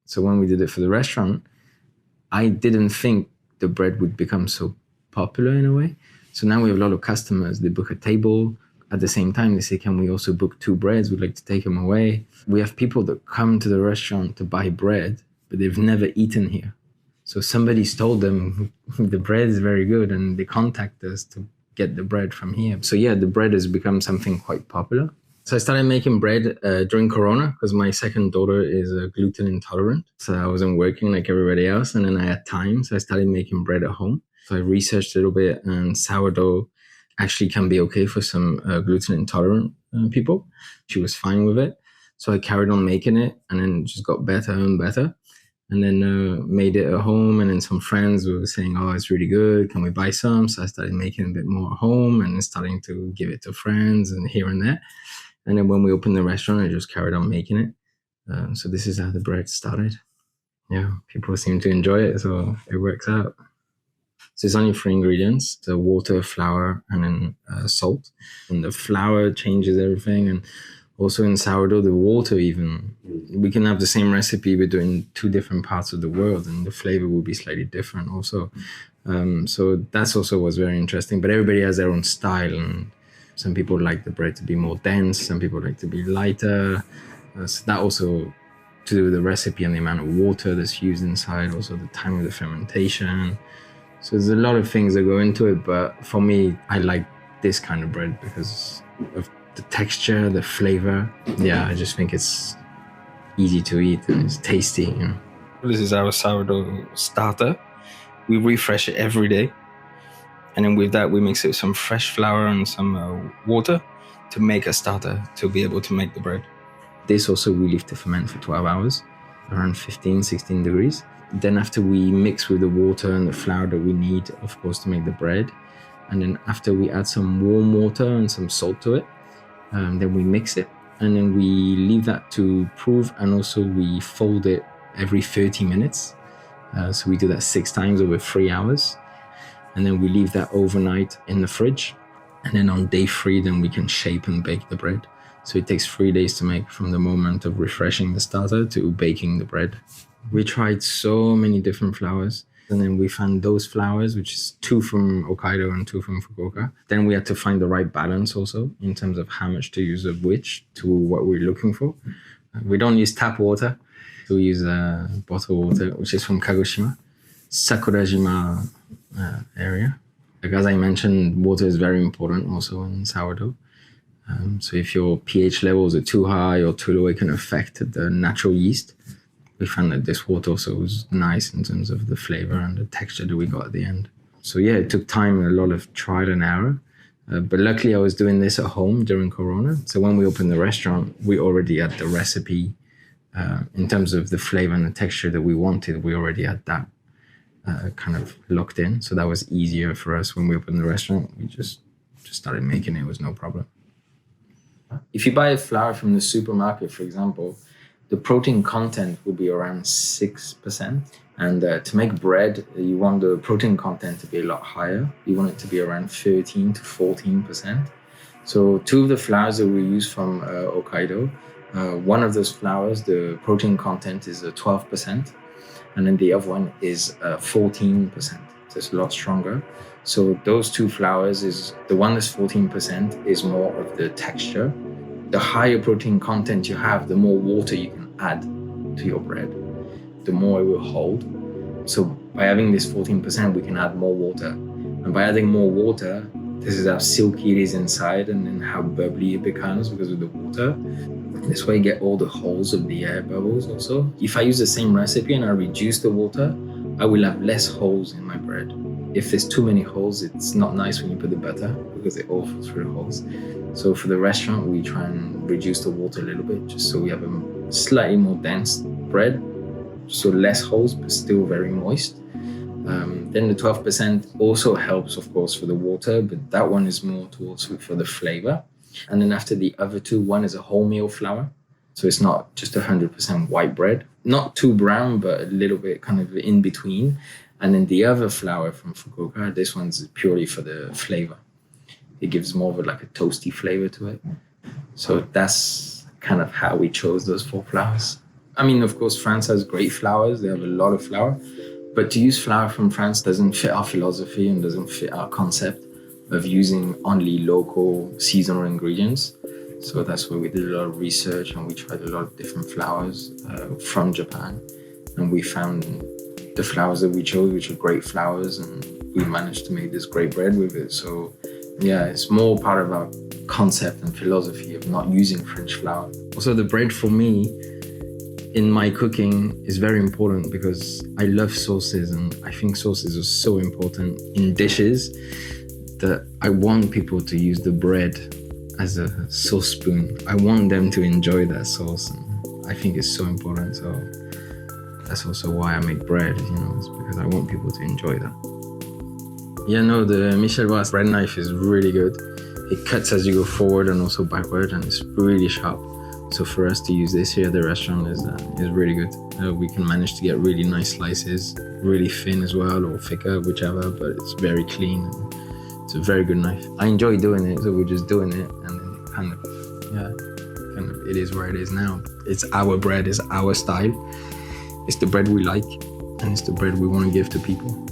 So when we did it for the restaurant, I didn't think the bread would become so popular in a way. So now we have a lot of customers. They book a table. At the same time, they say, can we also book 2 breads? We'd like to take them away. We have people that come to the restaurant to buy bread, but they've never eaten here. So somebody's told them the bread is very good, and they contact us to get the bread from here. So yeah, the bread has become something quite popular. So I started making bread during Corona because my second daughter is gluten intolerant. So I wasn't working like everybody else, and then I had time. So I started making bread at home. So I researched a little bit, and sourdough actually can be okay for some gluten intolerant people. She was fine with it. So I carried on making it, and then just got better and better. And then made it at home, and then some friends were saying, oh, it's really good, can we buy some? So I started making a bit more at home and starting to give it to friends and here and there. And then when we opened the restaurant, I just carried on making it. So this is how the bread started. Yeah, people seem to enjoy it, so it works out. So it's only 3 ingredients: the water, flour, and then salt. And the flour changes everything. And also in sourdough, the water even, we can have the same recipe, but in 2 different parts of the world, and the flavor will be slightly different also. So that's also was very interesting. But everybody has their own style, and some people like the bread to be more dense, some people like to be lighter. So that also to do with the recipe and the amount of water that's used inside, also the time of the fermentation. So there's a lot of things that go into it, but for me, I like this kind of bread because of the texture, the flavor. Yeah, I just think it's easy to eat and it's tasty, you know. This is our sourdough starter. We refresh it every day. And then with that, we mix it with some fresh flour and some water to make a starter to be able to make the bread. This also we leave to ferment for 12 hours, around 15, 16 degrees. Then after we mix with the water and the flour that we need, of course, to make the bread. And then after we add some warm water and some salt to it, then we mix it, and then we leave that to prove, and also we fold it every 30 minutes. So we do that 6 times over 3 hours, and then we leave that overnight in the fridge. And then on day 3, then we can shape and bake the bread. So it takes 3 days to make from the moment of refreshing the starter to baking the bread. We tried so many different flours. And then we found those flours, which is 2 from Hokkaido and 2 from Fukuoka. Then we had to find the right balance also in terms of how much to use of which to what we're looking for. We don't use tap water. We use bottled water, which is from Kagoshima, Sakurajima area. Like as I mentioned, water is very important also in sourdough. So if your pH levels are too high or too low, it can affect the natural yeast. We found that this water also was nice in terms of the flavor and the texture that we got at the end. So yeah, it took time and a lot of trial and error. But luckily I was doing this at home during Corona. So when we opened the restaurant, we already had the recipe in terms of the flavor and the texture that we wanted. We already had that kind of locked in. So that was easier for us when we opened the restaurant. We just started making it. It was no problem. If you buy a flour from the supermarket, for example, the protein content will be around 6%. And to make bread, you want the protein content to be a lot higher. You want it to be around 13 to 14%. So 2 of the flours that we use from Hokkaido, one of those flours, the protein content is 12%. And then the other one is 14%. So it's a lot stronger. So those 2 flours, is the one that's 14% is more of the texture. The higher protein content you have, the more water you can add to your bread, the more it will hold. So by having this 14%, we can add more water. And by adding more water, this is how silky it is inside and then how bubbly it becomes because of the water. This way you get all the holes of the air bubbles also. If I use the same recipe and I reduce the water, I will have less holes in my bread. If there's too many holes, it's not nice when you put the butter because it all falls through the holes. So for the restaurant, we try and reduce the water a little bit just so we have a slightly more dense bread. So less holes, but still very moist. Then the 12% also helps, of course, for the water, but that one is more towards for the flavor. And then after the other 2, one is a wholemeal flour. So it's not just 100% white bread, not too brown, but a little bit kind of in between. And then the other flour from Fukuoka, this one's purely for the flavor. It gives more of like a toasty flavor to it. So that's kind of how we chose those 4 flours. I mean, of course, France has great flowers. They have a lot of flour. But to use flour from France doesn't fit our philosophy and doesn't fit our concept of using only local seasonal ingredients. So that's why we did a lot of research and we tried a lot of different flours from Japan. And we found the flours that we chose, which are great flours, and we managed to make this great bread with it. So yeah, it's more part of our concept and philosophy of not using French flour. Also, the bread for me in my cooking is very important because I love sauces, and I think sauces are so important in dishes that I want people to use the bread as a sauce spoon. I want them to enjoy that sauce, and I think it's so important. So that's also why I make bread, it's because I want people to enjoy that. Yeah, no, the Michel Bras bread knife is really good. It cuts as you go forward and also backward, and it's really sharp. So for us to use this here at the restaurant is really good. We can manage to get really nice slices, really thin as well, or thicker, whichever, but it's very clean. And it's a very good knife. I enjoy doing it, so we're just doing it, and then it is where it is now. It's our bread, it's our style. It's the bread we like, and it's the bread we want to give to people.